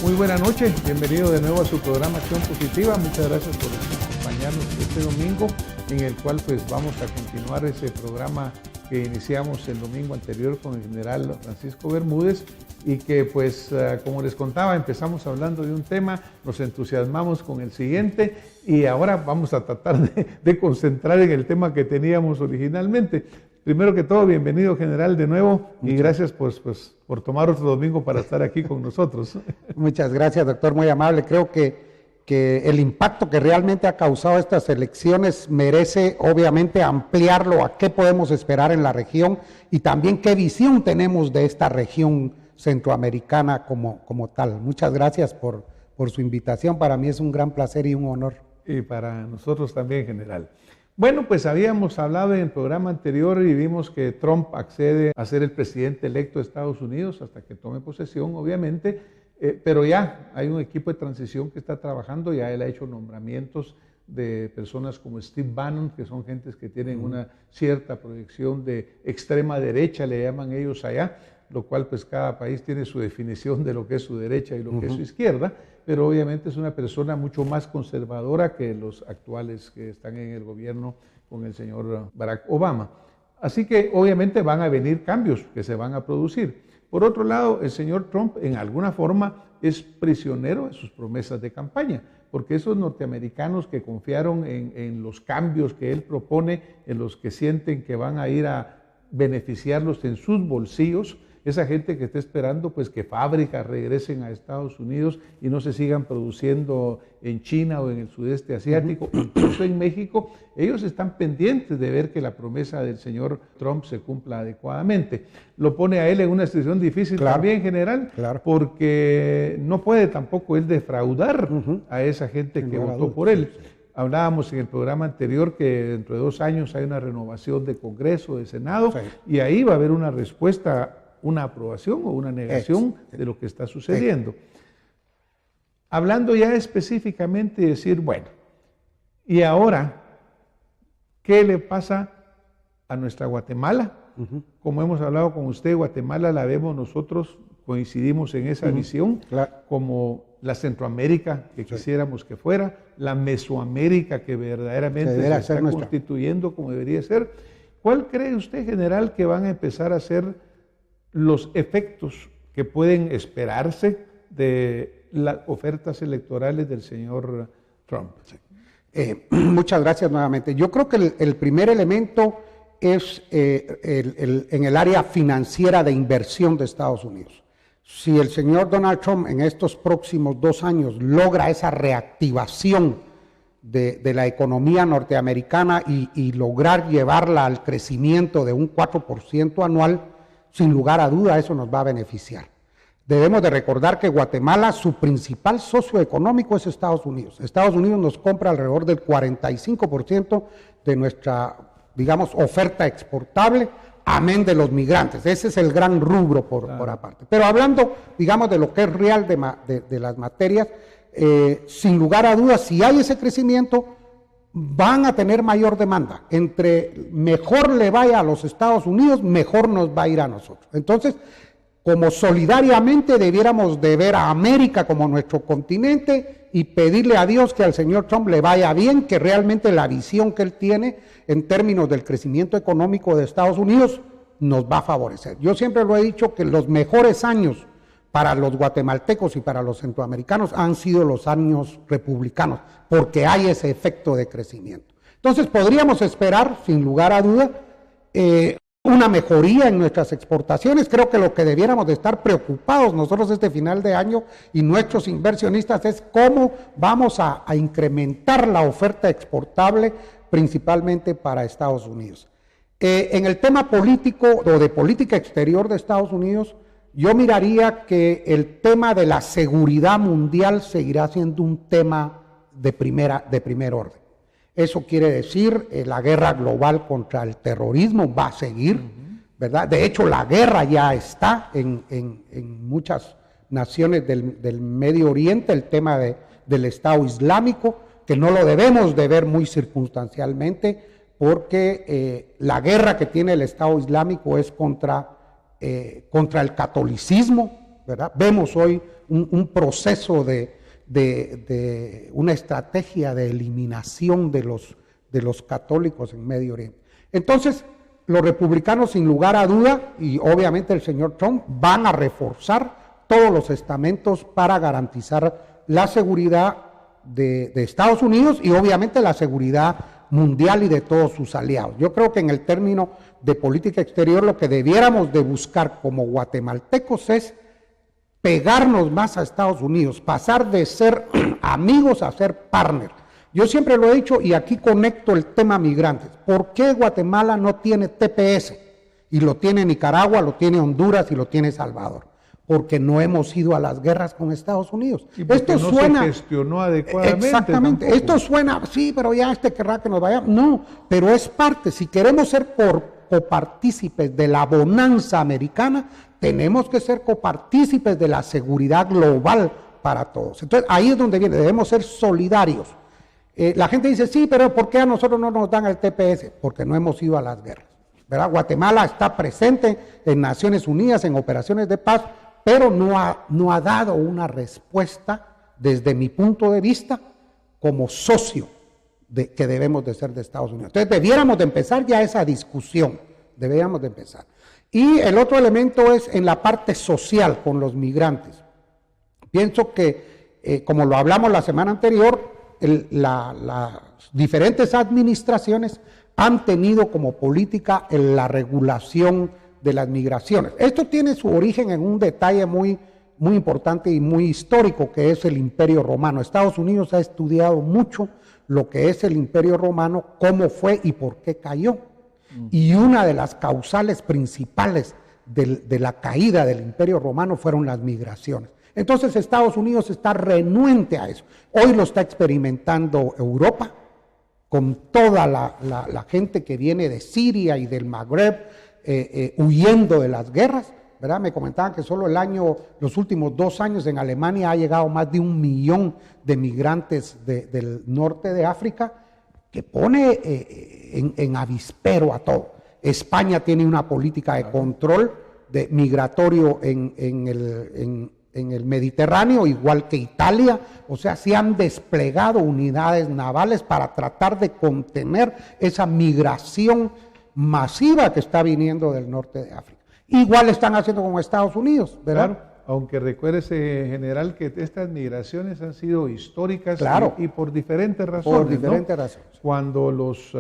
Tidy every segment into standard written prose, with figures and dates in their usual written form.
Muy buena noche, bienvenido de nuevo a su programa Acción Positiva. Muchas gracias por acompañarnos este domingo, en el cual pues vamos a continuar ese programa que iniciamos el domingo anterior con el general Francisco Bermúdez y que pues como les contaba, empezamos hablando de un tema, nos entusiasmamos con el siguiente y ahora vamos a tratar de concentrar en el tema que teníamos originalmente. Primero que todo, bienvenido general de nuevo y gracias por tomar otro domingo para estar aquí con nosotros. Muchas gracias, doctor, muy amable. Creo que el impacto que realmente ha causado estas elecciones merece obviamente ampliarlo a qué podemos esperar en la región y también qué visión tenemos de esta región centroamericana como tal. Muchas gracias por su invitación, para mí es un gran placer y un honor. Y para nosotros también, general. Bueno, pues habíamos hablado en el programa anterior y vimos que Trump accede a ser el presidente electo de Estados Unidos hasta que tome posesión, obviamente, pero ya hay un equipo de transición que está trabajando, ya él ha hecho nombramientos de personas como Steve Bannon, que son gentes que tienen una cierta proyección de extrema derecha, le llaman ellos allá, lo cual pues cada país tiene su definición de lo que es su derecha y lo que es su izquierda, pero obviamente es una persona mucho más conservadora que los actuales que están en el gobierno con el señor Barack Obama. Así que obviamente van a venir cambios que se van a producir. Por otro lado, el señor Trump en alguna forma es prisionero de sus promesas de campaña, porque esos norteamericanos que confiaron en los cambios que él propone, en los que sienten que van a ir a beneficiarlos en sus bolsillos, esa gente que está esperando pues que fábricas regresen a Estados Unidos y no se sigan produciendo en China o en el sudeste asiático, incluso en México, ellos están pendientes de ver que la promesa del señor Trump se cumpla adecuadamente. Lo pone a él en una situación difícil también, general, porque no puede tampoco él defraudar a esa gente que votó por él. Hablábamos en el programa anterior que dentro de 2 años hay una renovación de Congreso, de Senado, y ahí va a haber una respuesta, una aprobación o una negación de lo que está sucediendo. Hablando ya específicamente de decir, bueno, y ahora, ¿qué le pasa a nuestra Guatemala? Como hemos hablado con usted, Guatemala la vemos nosotros, coincidimos en esa visión, como la Centroamérica que quisiéramos que fuera, la Mesoamérica que verdaderamente se está constituyendo como debería ser. ¿Cuál cree usted, general, que van a empezar a ser los efectos que pueden esperarse de las ofertas electorales del señor Trump? Muchas gracias nuevamente. Yo creo que el primer elemento es en el área financiera de inversión de Estados Unidos. Si el señor Donald Trump en estos próximos 2 años logra esa reactivación de la economía norteamericana y lograr llevarla al crecimiento de un 4% anual, sin lugar a duda eso nos va a beneficiar. Debemos de recordar que Guatemala, su principal socio económico es Estados Unidos. Estados Unidos nos compra alrededor del 45% de nuestra, digamos, oferta exportable, amén de los migrantes. Ese es el gran rubro por aparte. Pero hablando, digamos, de lo que es real de las materias, sin lugar a dudas, si hay ese crecimiento, van a tener mayor demanda. Entre mejor le vaya a los Estados Unidos, mejor nos va a ir a nosotros. Entonces, como solidariamente debiéramos de ver a América como nuestro continente y pedirle a Dios que al señor Trump le vaya bien, que realmente la visión que él tiene en términos del crecimiento económico de Estados Unidos nos va a favorecer. Yo siempre lo he dicho que los mejores años para los guatemaltecos y para los centroamericanos han sido los años republicanos, porque hay ese efecto de crecimiento. Entonces podríamos esperar, sin lugar a duda, una mejoría en nuestras exportaciones. Creo que lo que debiéramos de estar preocupados nosotros este final de año y nuestros inversionistas es cómo vamos a incrementar la oferta exportable, principalmente para Estados Unidos. En el tema político o de política exterior de Estados Unidos, yo miraría que el tema de la seguridad mundial seguirá siendo un tema de primer orden. Eso quiere decir la guerra global contra el terrorismo va a seguir, ¿verdad? De hecho, la guerra ya está en muchas naciones del Medio Oriente, el tema del Estado Islámico, que no lo debemos de ver muy circunstancialmente, porque la guerra que tiene el Estado Islámico es contra el catolicismo, ¿verdad? Vemos hoy un proceso de una estrategia de eliminación de los católicos en Medio Oriente. Entonces, los republicanos, sin lugar a duda, y obviamente el señor Trump, van a reforzar todos los estamentos para garantizar la seguridad de Estados Unidos y obviamente la seguridad mundial y de todos sus aliados. Yo creo que en el término de política exterior lo que debiéramos de buscar como guatemaltecos es pegarnos más a Estados Unidos, pasar de ser amigos a ser partners. Yo siempre lo he dicho y aquí conecto el tema migrantes. ¿Por qué Guatemala no tiene TPS? Y lo tiene Nicaragua, lo tiene Honduras y lo tiene Salvador. Porque no hemos ido a las guerras con Estados Unidos. Y esto no suena, se gestionó adecuadamente. Exactamente. Tampoco. Esto suena, sí, pero ya querrá que nos vayamos. No, pero es parte. Si queremos ser copartícipes de la bonanza americana, tenemos que ser copartícipes de la seguridad global para todos. Entonces, ahí es donde viene. Debemos ser solidarios. La gente dice, sí, pero ¿por qué a nosotros no nos dan el TPS? Porque no hemos ido a las guerras, ¿verdad? Guatemala está presente en Naciones Unidas, en operaciones de paz, pero no ha dado una respuesta, desde mi punto de vista, como socio que debemos de ser de Estados Unidos. Entonces, debiéramos de empezar ya esa discusión, deberíamos de empezar. Y el otro elemento es en la parte social con los migrantes. Pienso que, como lo hablamos la semana anterior, las diferentes administraciones han tenido como política la regulación de las migraciones. Esto tiene su origen en un detalle muy importante y muy histórico, que es el Imperio Romano. Estados Unidos ha estudiado mucho lo que es el Imperio Romano, cómo fue y por qué cayó. Y una de las causales principales de la caída del Imperio Romano fueron las migraciones. Entonces Estados Unidos está renuente a eso. Hoy lo está experimentando Europa, con toda la gente que viene de Siria y del Magreb, huyendo de las guerras, ¿verdad? Me comentaban que solo los últimos 2 años en Alemania ha llegado más de 1 millón de migrantes del norte de África, que pone en avispero a todo. España tiene una política de control migratorio en el Mediterráneo, igual que Italia. O sea, se han desplegado unidades navales para tratar de contener esa migración masiva que está viniendo del norte de África. Igual están haciendo con Estados Unidos, ¿verdad? Claro, aunque recuérdese, general, que estas migraciones han sido históricas, claro, y por diferentes razones. Por diferentes razones. Cuando los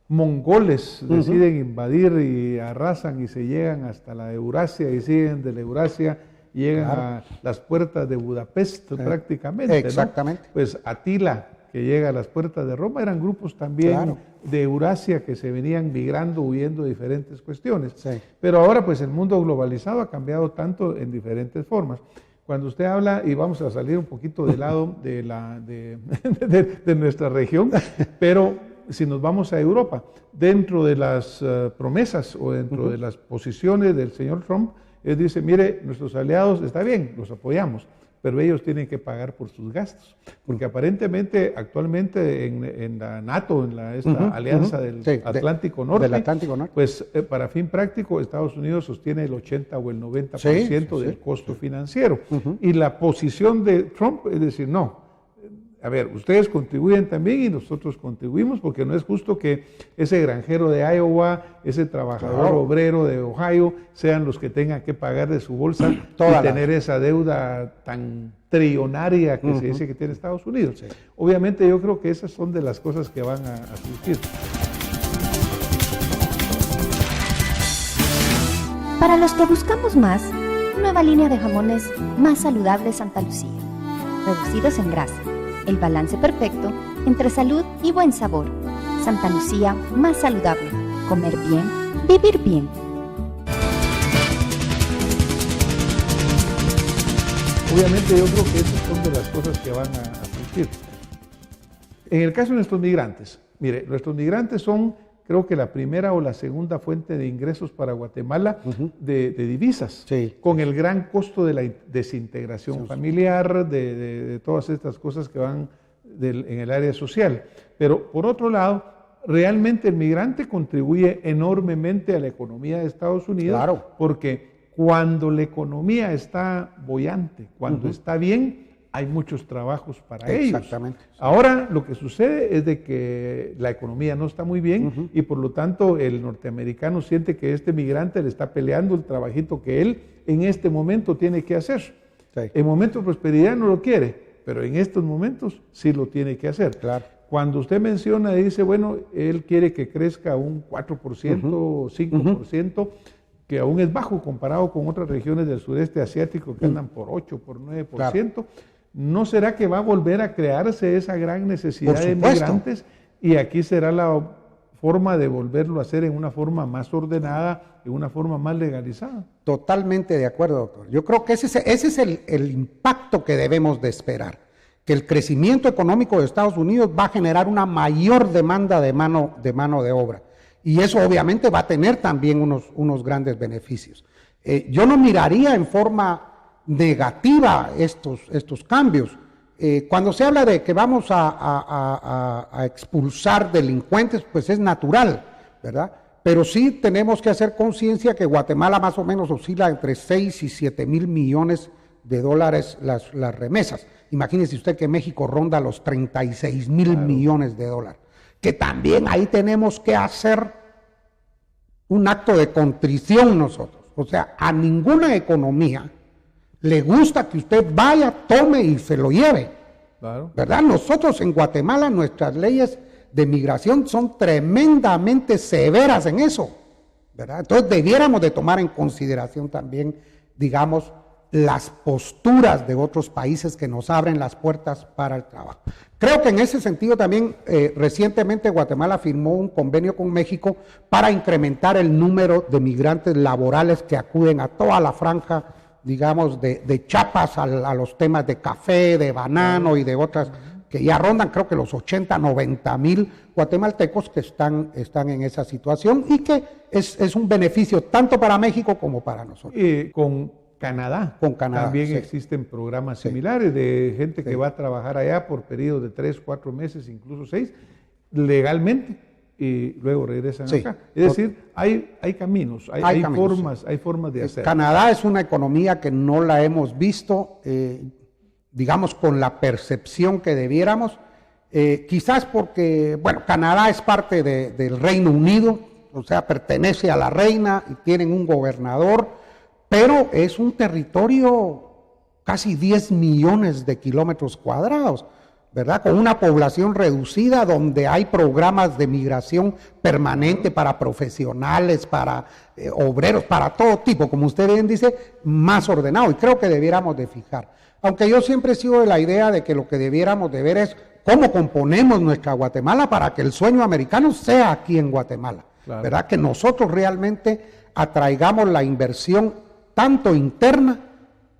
mongoles deciden invadir y arrasan y se llegan hasta la Eurasia y siguen de la Eurasia, llegan a las puertas de Budapest prácticamente. Exactamente. ¿No? Pues Atila, que llega a las puertas de Roma, eran grupos también de Eurasia que se venían migrando, huyendo de diferentes cuestiones. Sí. Pero ahora pues el mundo globalizado ha cambiado tanto en diferentes formas. Cuando usted habla, y vamos a salir un poquito del lado de nuestra región, pero si nos vamos a Europa, dentro de las promesas o dentro de las posiciones del señor Trump, él dice, mire, nuestros aliados, está bien, los apoyamos, pero ellos tienen que pagar por sus gastos, porque aparentemente actualmente en la NATO, en esta alianza del Atlántico Norte, pues para fin práctico Estados Unidos sostiene el 80 o el 90% del costo financiero, y la posición de Trump es decir, no, a ver, ustedes contribuyen también y nosotros contribuimos, porque no es justo que ese granjero de Iowa, ese trabajador obrero de Ohio, sean los que tengan que pagar de su bolsa y tener esa deuda tan trillonaria que se dice que tiene Estados Unidos. Sí. Obviamente yo creo que esas son de las cosas que van a surgir. Para los que buscamos más, nueva línea de jamones más saludable Santa Lucía, reducidos en grasa. El balance perfecto entre salud y buen sabor. Santa Lucía, más saludable. Comer bien, vivir bien. Obviamente yo creo que esas son de las cosas que van a surgir. En el caso de nuestros migrantes, mire, nuestros migrantes son, creo que la primera o la segunda fuente de ingresos para Guatemala de divisas, con el gran costo de la desintegración familiar, de todas estas cosas que van en el área social. Pero por otro lado, realmente el migrante contribuye enormemente a la economía de Estados Unidos, porque cuando la economía está boyante, cuando está bien, hay muchos trabajos para ellos. Exactamente. Ahora lo que sucede es de que la economía no está muy bien y por lo tanto el norteamericano siente que este migrante le está peleando el trabajito que él en este momento tiene que hacer. Sí. En momentos de prosperidad no lo quiere, pero en estos momentos sí lo tiene que hacer. Claro. Cuando usted menciona, dice, bueno, él quiere que crezca un 4% o 5%, que aún es bajo comparado con otras regiones del sureste asiático que andan por 8, por 9%. Claro. ¿No será que va a volver a crearse esa gran necesidad de migrantes? Y aquí será la forma de volverlo a hacer en una forma más ordenada, en una forma más legalizada. Totalmente de acuerdo, doctor. Yo creo que ese es el impacto que debemos de esperar, que el crecimiento económico de Estados Unidos va a generar una mayor demanda de mano de obra. Y eso obviamente va a tener también unos grandes beneficios. Yo no miraría en forma negativa estos cambios. Cuando se habla de que vamos a expulsar delincuentes, pues es natural, ¿verdad? Pero sí tenemos que hacer conciencia que Guatemala más o menos oscila entre 6 y 7 mil millones de dólares las remesas. Imagínese usted que México ronda los 36 mil millones de dólares. Que también ahí tenemos que hacer un acto de contrición nosotros. O sea, a ninguna economía le gusta que usted vaya, tome y se lo lleve. Claro. ¿Verdad? Nosotros en Guatemala, nuestras leyes de migración son tremendamente severas en eso, ¿verdad? Entonces debiéramos de tomar en consideración también, digamos, las posturas de otros países que nos abren las puertas para el trabajo. Creo que en ese sentido también recientemente Guatemala firmó un convenio con México para incrementar el número de migrantes laborales que acuden a toda la franja, digamos, de Chiapas a los temas de café, de banano y de otras que ya rondan, creo que los 80, 90 mil guatemaltecos que están en esa situación y que es un beneficio tanto para México como para nosotros. Con Canadá también existen programas similares de gente que va a trabajar allá por periodos de 3, 4 meses, incluso 6, legalmente, y luego regresan acá. Es decir, hay caminos, hay formas de hacerlo. Canadá es una economía que no la hemos visto, digamos, con la percepción que debiéramos, quizás porque, bueno, Canadá es parte del Reino Unido, o sea, pertenece a la reina y tienen un gobernador, pero es un territorio casi 10 millones de kilómetros cuadrados, ¿verdad? Con una población reducida donde hay programas de migración permanente para profesionales, para obreros, para todo tipo, como usted bien dice, más ordenado, y creo que debiéramos de fijar. Aunque yo siempre he sido de la idea de que lo que debiéramos de ver es cómo componemos nuestra Guatemala para que el sueño americano sea aquí en Guatemala, claro. ¿Verdad? Que nosotros realmente atraigamos la inversión tanto interna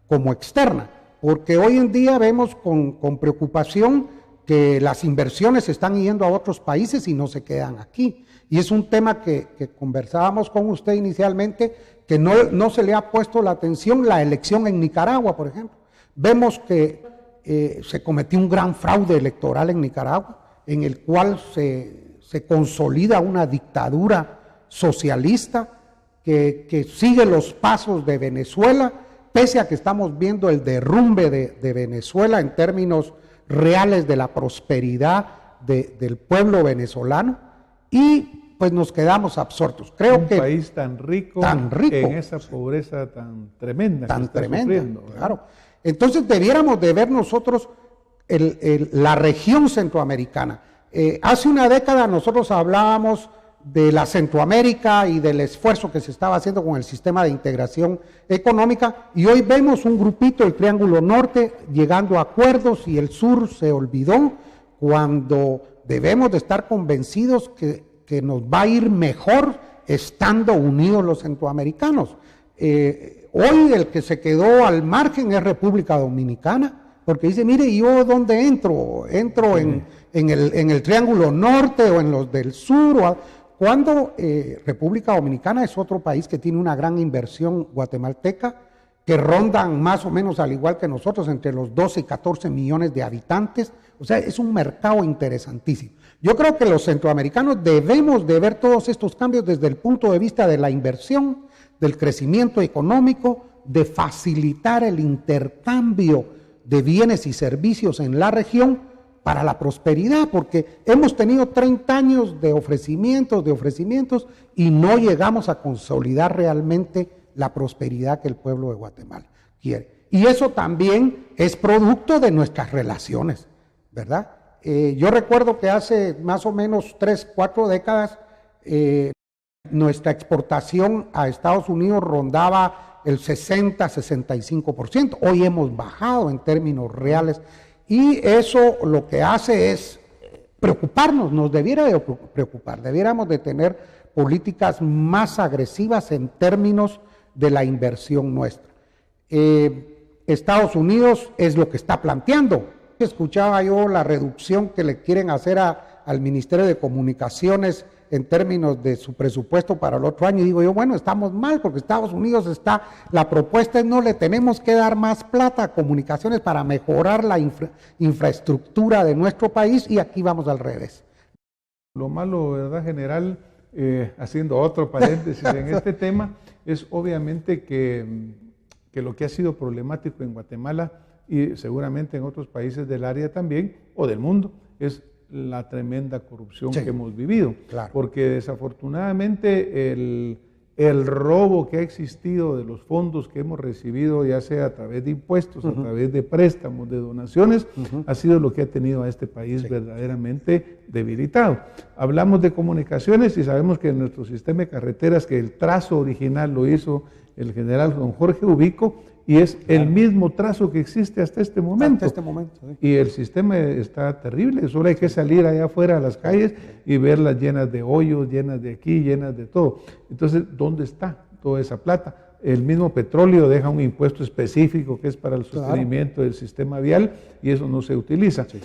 como externa, porque hoy en día vemos con preocupación que las inversiones están yendo a otros países y no se quedan aquí. Y es un tema que conversábamos con usted inicialmente, que no se le ha puesto la atención, la elección en Nicaragua, por ejemplo. Vemos que se cometió un gran fraude electoral en Nicaragua, en el cual se consolida una dictadura socialista que sigue los pasos de Venezuela, pese a que estamos viendo el derrumbe de Venezuela en términos reales de la prosperidad del pueblo venezolano, y pues nos quedamos absortos. Creo que un país tan rico en esa pobreza tan tremenda. Tan tremenda, claro. Entonces debiéramos de ver nosotros la región centroamericana. Hace una década nosotros hablábamos de la Centroamérica y del esfuerzo que se estaba haciendo con el sistema de integración económica, y hoy vemos un grupito, el Triángulo Norte, llegando a acuerdos, y el sur se olvidó, cuando debemos de estar convencidos que nos va a ir mejor estando unidos los centroamericanos. Hoy el que se quedó al margen es República Dominicana, porque dice, mire, ¿yo dónde entro? ¿Entro en el Triángulo Norte o en los del sur? Cuando República Dominicana es otro país que tiene una gran inversión guatemalteca, que rondan más o menos al igual que nosotros, entre los 12 y 14 millones de habitantes. O sea, es un mercado interesantísimo. Yo creo que los centroamericanos debemos de ver todos estos cambios desde el punto de vista de la inversión, del crecimiento económico, de facilitar el intercambio de bienes y servicios en la región para la prosperidad, porque hemos tenido 30 años de ofrecimientos y no llegamos a consolidar realmente la prosperidad que el pueblo de Guatemala quiere. Y eso también es producto de nuestras relaciones, ¿verdad? Yo recuerdo que hace más o menos 3, 4 décadas nuestra exportación a Estados Unidos rondaba el 60-65%. Hoy hemos bajado en términos reales y eso lo que hace es preocuparnos, nos debiera de preocupar, debiéramos de tener políticas más agresivas en términos de la inversión nuestra. Estados Unidos es lo que está planteando. Escuchaba yo la reducción que le quieren hacer al Ministerio de Comunicaciones en términos de su presupuesto para el otro año, y digo yo, bueno, estamos mal porque Estados Unidos la propuesta es no le tenemos que dar más plata a comunicaciones para mejorar la infraestructura de nuestro país, y aquí vamos al revés. Lo malo, ¿verdad, general? Haciendo otro paréntesis en este tema, es obviamente que lo que ha sido problemático en Guatemala y seguramente en otros países del área también, o del mundo, es la tremenda corrupción que hemos vivido. Claro. Porque desafortunadamente el robo que ha existido de los fondos que hemos recibido, ya sea a través de impuestos, a través de préstamos, de donaciones, ha sido lo que ha tenido a este país verdaderamente debilitado. Hablamos de comunicaciones y sabemos que en nuestro sistema de carreteras, que el trazo original lo hizo el general don Jorge Ubico, y es el mismo trazo que existe hasta este momento. Sí. Y el sistema está terrible, solo hay que salir allá afuera a las calles y verlas llenas de hoyos, llenas de aquí, llenas de todo. Entonces, ¿dónde está toda esa plata? El mismo petróleo deja un impuesto específico que es para el sostenimiento del sistema vial, y eso no se utiliza. Sí.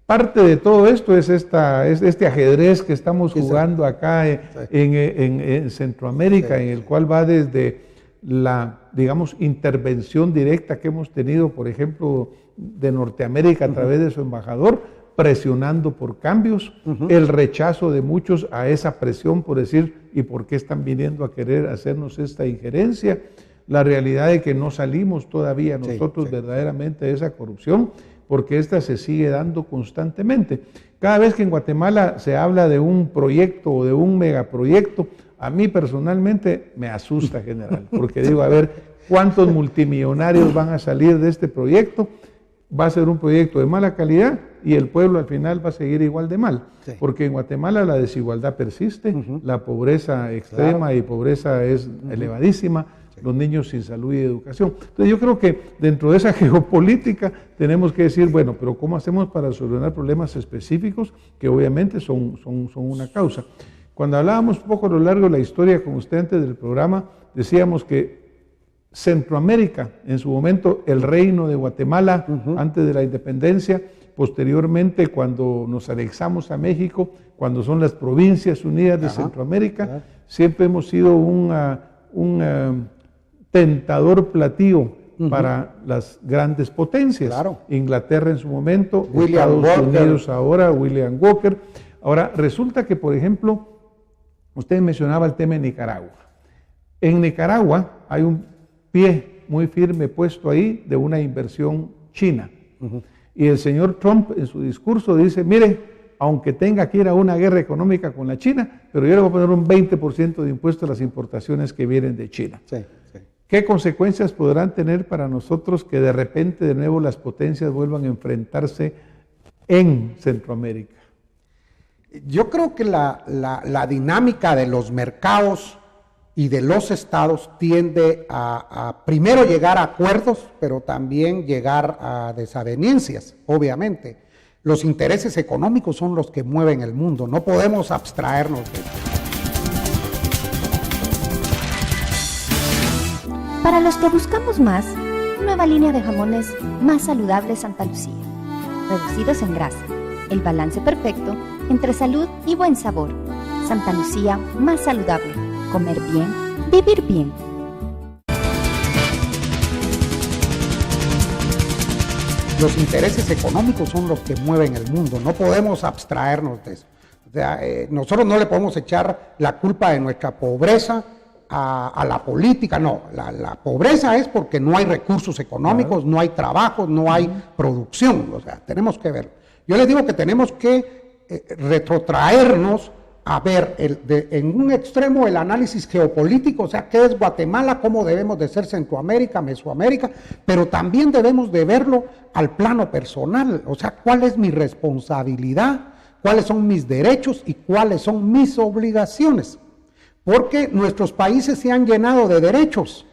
Parte de todo esto es este ajedrez que estamos jugando acá en Centroamérica, en el cual va desde la, digamos, intervención directa que hemos tenido, por ejemplo, de Norteamérica a través de su embajador, presionando por cambios, el rechazo de muchos a esa presión por decir, ¿y por qué están viniendo a querer hacernos esta injerencia? La realidad de que no salimos todavía nosotros verdaderamente de esa corrupción, porque esta se sigue dando constantemente. Cada vez que en Guatemala se habla de un proyecto o de un megaproyecto, a mí personalmente me asusta, general, porque digo, a ver, ¿cuántos multimillonarios van a salir de este proyecto? Va a ser un proyecto de mala calidad y el pueblo al final va a seguir igual de mal, porque en Guatemala la desigualdad persiste, la pobreza extrema y pobreza es elevadísima, los niños sin salud y educación. Entonces yo creo que dentro de esa geopolítica tenemos que decir, bueno, pero ¿cómo hacemos para solucionar problemas específicos que obviamente son una causa? Cuando hablábamos un poco a lo largo de la historia con usted antes del programa, decíamos que Centroamérica, en su momento el reino de Guatemala, antes de la independencia, posteriormente cuando nos anexamos a México, cuando son las Provincias Unidas de Centroamérica, siempre hemos sido un tentador platillo para las grandes potencias. Inglaterra en su momento, Estados Unidos ahora, William Walker. Ahora, resulta que, por ejemplo, usted mencionaba el tema de Nicaragua. En Nicaragua hay un pie muy firme puesto ahí de una inversión china. Y el señor Trump en su discurso dice, mire, aunque tenga que ir a una guerra económica con la China, pero yo le voy a poner un 20% de impuesto a las importaciones que vienen de China. ¿Qué consecuencias podrán tener para nosotros que de repente de nuevo las potencias vuelvan a enfrentarse en Centroamérica? Yo creo que la dinámica de los mercados y de los estados tiende a primero llegar a acuerdos, pero también llegar a desavenencias, obviamente. Los intereses económicos son los que mueven el mundo, no podemos abstraernos de eso. Para los que buscamos más, nueva línea de jamones más saludables Santa Lucía, reducidos en grasa, el balance perfecto entre salud y buen sabor. Santa Lucía más saludable, comer bien, vivir bien. Los intereses económicos son los que mueven el mundo, no podemos abstraernos de eso. O sea, nosotros no le podemos echar la culpa de nuestra pobreza a la política, no, la pobreza es porque no hay recursos económicos, no hay trabajo, no hay producción, o sea, tenemos que verlo. Yo les digo que tenemos que retrotraernos a ver en un extremo el análisis geopolítico, o sea, qué es Guatemala, cómo debemos de ser Centroamérica, Mesoamérica, pero también debemos de verlo al plano personal, o sea, cuál es mi responsabilidad, cuáles son mis derechos y cuáles son mis obligaciones, porque nuestros países se han llenado de derechos,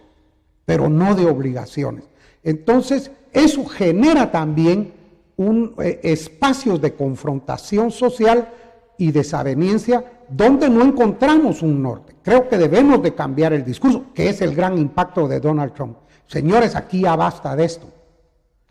pero no de obligaciones. Entonces, eso genera también espacios de confrontación social y desaveniencia donde no encontramos un norte. Creo que debemos de cambiar el discurso, que es el gran impacto de Donald Trump. Señores, aquí ya basta de esto.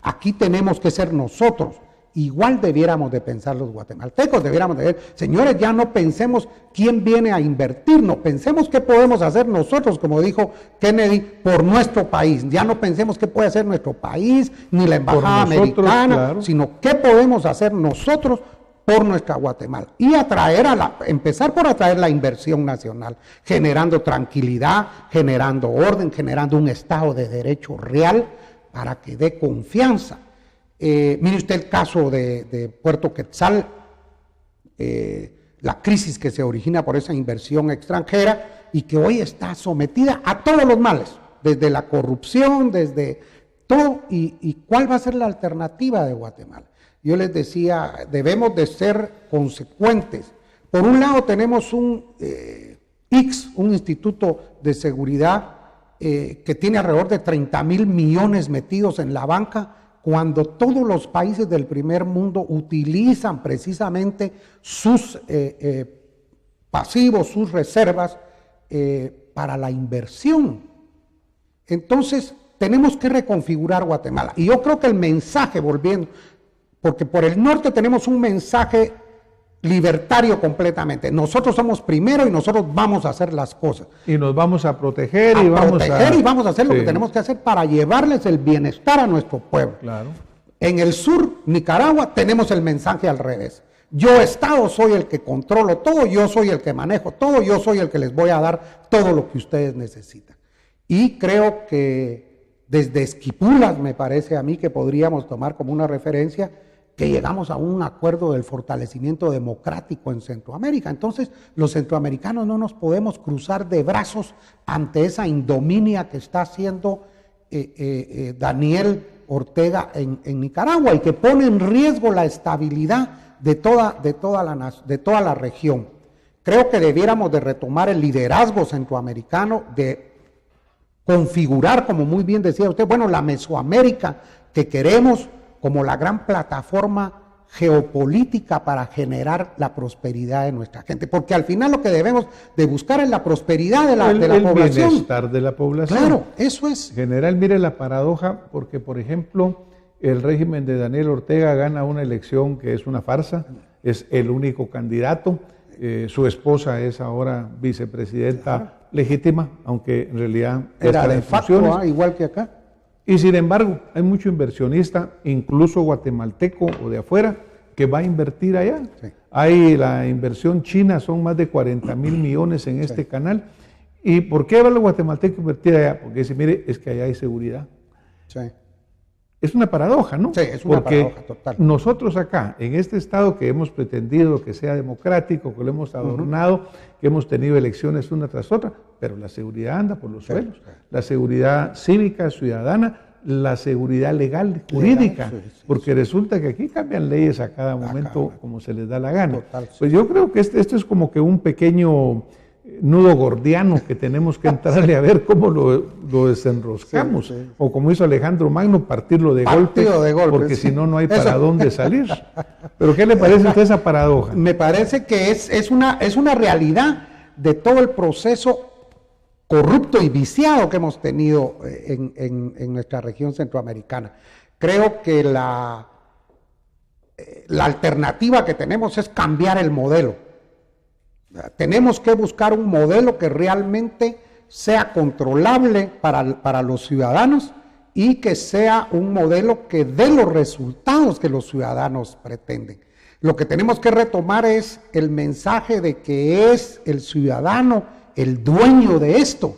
Aquí tenemos que ser nosotros. Igual debiéramos de pensar los guatemaltecos, debiéramos de ver, señores, ya no pensemos quién viene a invertir, no pensemos qué podemos hacer nosotros, como dijo Kennedy, por nuestro país. Ya no pensemos qué puede hacer nuestro país, ni la embajada americana, claro, sino qué podemos hacer nosotros por nuestra Guatemala y empezar por atraer la inversión nacional, generando tranquilidad, generando orden, generando un Estado de Derecho real para que dé confianza. Mire usted el caso de Puerto Quetzal, la crisis que se origina por esa inversión extranjera y que hoy está sometida a todos los males, desde la corrupción, desde todo, y ¿cuál va a ser la alternativa de Guatemala? Yo les decía, debemos de ser consecuentes. Por un lado tenemos un Instituto de Seguridad que tiene alrededor de 30,000 millones metidos en la banca, cuando todos los países del primer mundo utilizan precisamente sus pasivos, sus reservas para la inversión. Entonces, tenemos que reconfigurar Guatemala. Y yo creo que el mensaje, volviendo, porque por el norte tenemos un mensaje libertario completamente. Nosotros somos primero y nosotros vamos a hacer las cosas. Y nos vamos a proteger y vamos a hacer lo que tenemos que hacer para llevarles el bienestar a nuestro pueblo. Claro. En el sur, Nicaragua, tenemos el mensaje al revés. Yo, Estado, soy el que controlo todo, yo soy el que manejo todo, yo soy el que les voy a dar todo lo que ustedes necesitan. Y creo que desde Esquipulas, me parece a mí que podríamos tomar como una referencia que llegamos a un acuerdo del fortalecimiento democrático en Centroamérica. Entonces, los centroamericanos no nos podemos cruzar de brazos ante esa indominia que está haciendo Daniel Ortega en Nicaragua y que pone en riesgo la estabilidad de toda la región. Creo que debiéramos de retomar el liderazgo centroamericano, de configurar, como muy bien decía usted, bueno, la Mesoamérica que queremos como la gran plataforma geopolítica para generar la prosperidad de nuestra gente, porque al final lo que debemos de buscar es la prosperidad de la población. El bienestar de la población. Claro, eso es. General, mire la paradoja, porque por ejemplo, el régimen de Daniel Ortega gana una elección que es una farsa, es el único candidato, su esposa es ahora vicepresidenta legítima, aunque en realidad era de facto, igual que acá. Y sin embargo, hay mucho inversionista, incluso guatemalteco o de afuera, que va a invertir allá. Sí. Hay la inversión china, son más de 40,000 millones en este canal. ¿Y por qué va el guatemalteco a invertir allá? Porque dice, mire, es que allá hay seguridad. Sí. Es una paradoja, ¿no? Sí, es una paradoja total. Nosotros acá, en este estado que hemos pretendido que sea democrático, que lo hemos adornado, que hemos tenido elecciones una tras otra, pero la seguridad anda por los suelos. La seguridad cívica, ciudadana, la seguridad legal, jurídica, porque resulta que aquí cambian leyes a cada momento como se les da la gana. Total, pues yo creo que esto es como que un pequeño nudo gordiano que tenemos que entrarle a ver cómo lo desenroscamos, o como hizo Alejandro Magno, partirlo de golpe, porque si no, no hay para dónde salir. ¿Pero qué le parece a usted esa paradoja? Me parece que es una realidad de todo el proceso corrupto y viciado que hemos tenido en nuestra región centroamericana. Creo que la alternativa que tenemos es cambiar el modelo. Tenemos que buscar un modelo que realmente sea controlable para los ciudadanos y que sea un modelo que dé los resultados que los ciudadanos pretenden. Lo que tenemos que retomar es el mensaje de que es el ciudadano el dueño de esto,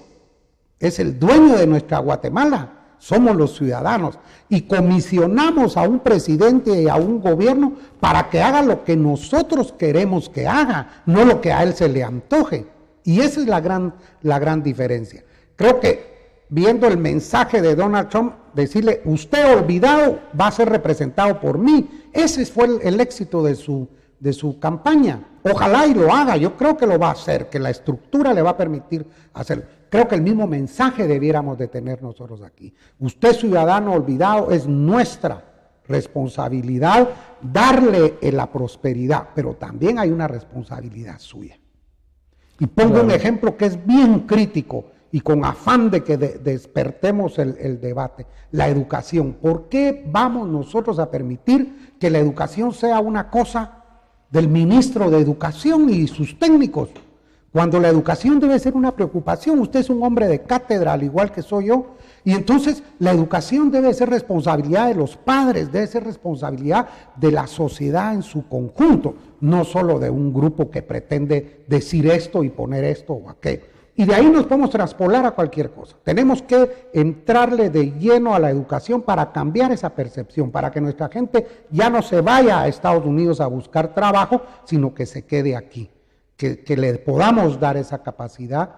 es el dueño de nuestra Guatemala, somos los ciudadanos, y comisionamos a un presidente y a un gobierno para que haga lo que nosotros queremos que haga, no lo que a él se le antoje. Y esa es la gran diferencia. Creo que viendo el mensaje de Donald Trump, decirle, usted olvidado va a ser representado por mí, ese fue el éxito de su campaña. Ojalá y lo haga, yo creo que lo va a hacer, que la estructura le va a permitir hacerlo. Creo que el mismo mensaje debiéramos de tener nosotros aquí. Usted, ciudadano olvidado, es nuestra responsabilidad darle la prosperidad, pero también hay una responsabilidad suya. Y pongo un ejemplo que es bien crítico y con afán de que despertemos el debate, la educación. ¿Por qué vamos nosotros a permitir que la educación sea una cosa del ministro de Educación y sus técnicos? Cuando la educación debe ser una preocupación. Usted es un hombre de cátedra, al igual que soy yo, y entonces la educación debe ser responsabilidad de los padres, debe ser responsabilidad de la sociedad en su conjunto, no solo de un grupo que pretende decir esto y poner esto o aquello. Y de ahí nos podemos traspolar a cualquier cosa. Tenemos que entrarle de lleno a la educación para cambiar esa percepción, para que nuestra gente ya no se vaya a Estados Unidos a buscar trabajo, sino que se quede aquí. Que le podamos dar esa capacidad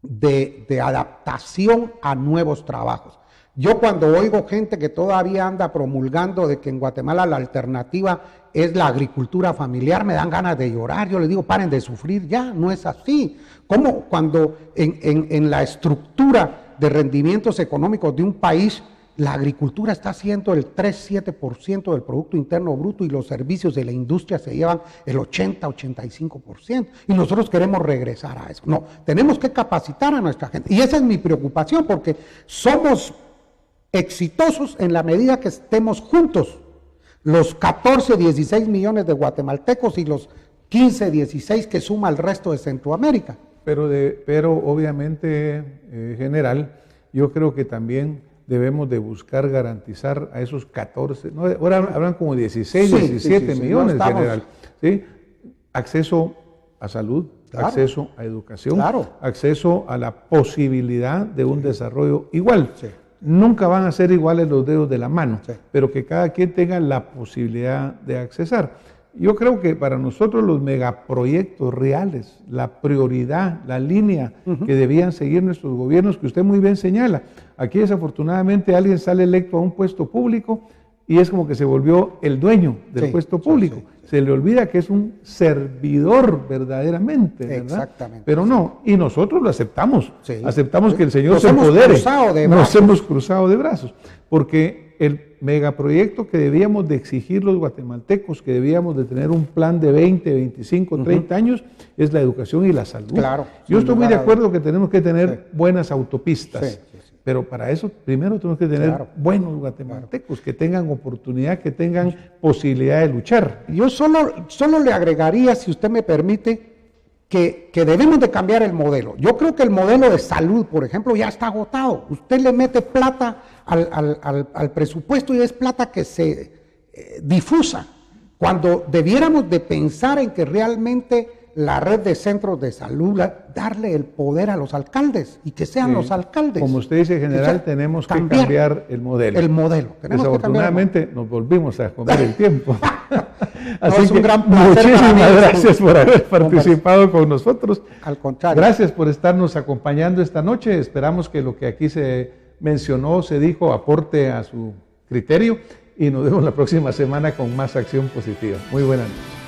de adaptación a nuevos trabajos. Yo cuando oigo gente que todavía anda promulgando de que en Guatemala la alternativa es la agricultura familiar, me dan ganas de llorar. Yo les digo, paren de sufrir ya, no es así. ¿Cómo cuando en la estructura de rendimientos económicos de un país la agricultura está haciendo el 3-7% del Producto Interno Bruto y los servicios de la industria se llevan el 80-85%? Y nosotros queremos regresar a eso. No, tenemos que capacitar a nuestra gente. Y esa es mi preocupación, porque somos exitosos en la medida que estemos juntos. Los 14-16 millones de guatemaltecos y los 15-16 que suma el resto de Centroamérica. Pero obviamente, general, yo creo que también debemos de buscar garantizar a esos 14, ¿no? Ahora hablan como 16, 17 millones, no general, ¿sí? Acceso a salud, claro, acceso a educación, claro, acceso a la posibilidad de un desarrollo igual. Sí. Nunca van a ser iguales los dedos de la mano, sí, pero que cada quien tenga la posibilidad de accesar. Yo creo que para nosotros los megaproyectos reales, la prioridad, la línea que debían seguir nuestros gobiernos, que usted muy bien señala, aquí desafortunadamente alguien sale electo a un puesto público y es como que se volvió el dueño del puesto público. Sí. Se le olvida que es un servidor verdaderamente, ¿verdad? Exactamente. Pero no, y nosotros lo aceptamos, aceptamos que el Señor se empodere. Nos hemos cruzado de brazos, porque el megaproyecto que debíamos de exigir los guatemaltecos, que debíamos de tener un plan de 20, 25, 30 años, es la educación y la salud. Claro, yo estoy muy de acuerdo que tenemos que tener buenas autopistas, pero para eso primero tenemos que tener buenos guatemaltecos, que tengan oportunidad, que tengan posibilidad de luchar. Yo solo le agregaría, si usted me permite, que debemos de cambiar el modelo. Yo creo que el modelo de salud, por ejemplo, ya está agotado. Usted le mete plata al presupuesto y es plata que se difusa, cuando debiéramos de pensar en que realmente la red de centros de salud, darle el poder a los alcaldes y que sean los alcaldes. Como usted dice, general, tenemos que cambiar el modelo. El modelo. Desafortunadamente nos volvimos a comer el tiempo. Así es un gran placer. Muchísimas gracias por haber participado con nosotros. Al contrario. Gracias por estarnos acompañando esta noche. Esperamos que lo que aquí se mencionó, se dijo, aporte a su criterio y nos vemos la próxima semana con más acción positiva. Muy buenas noches.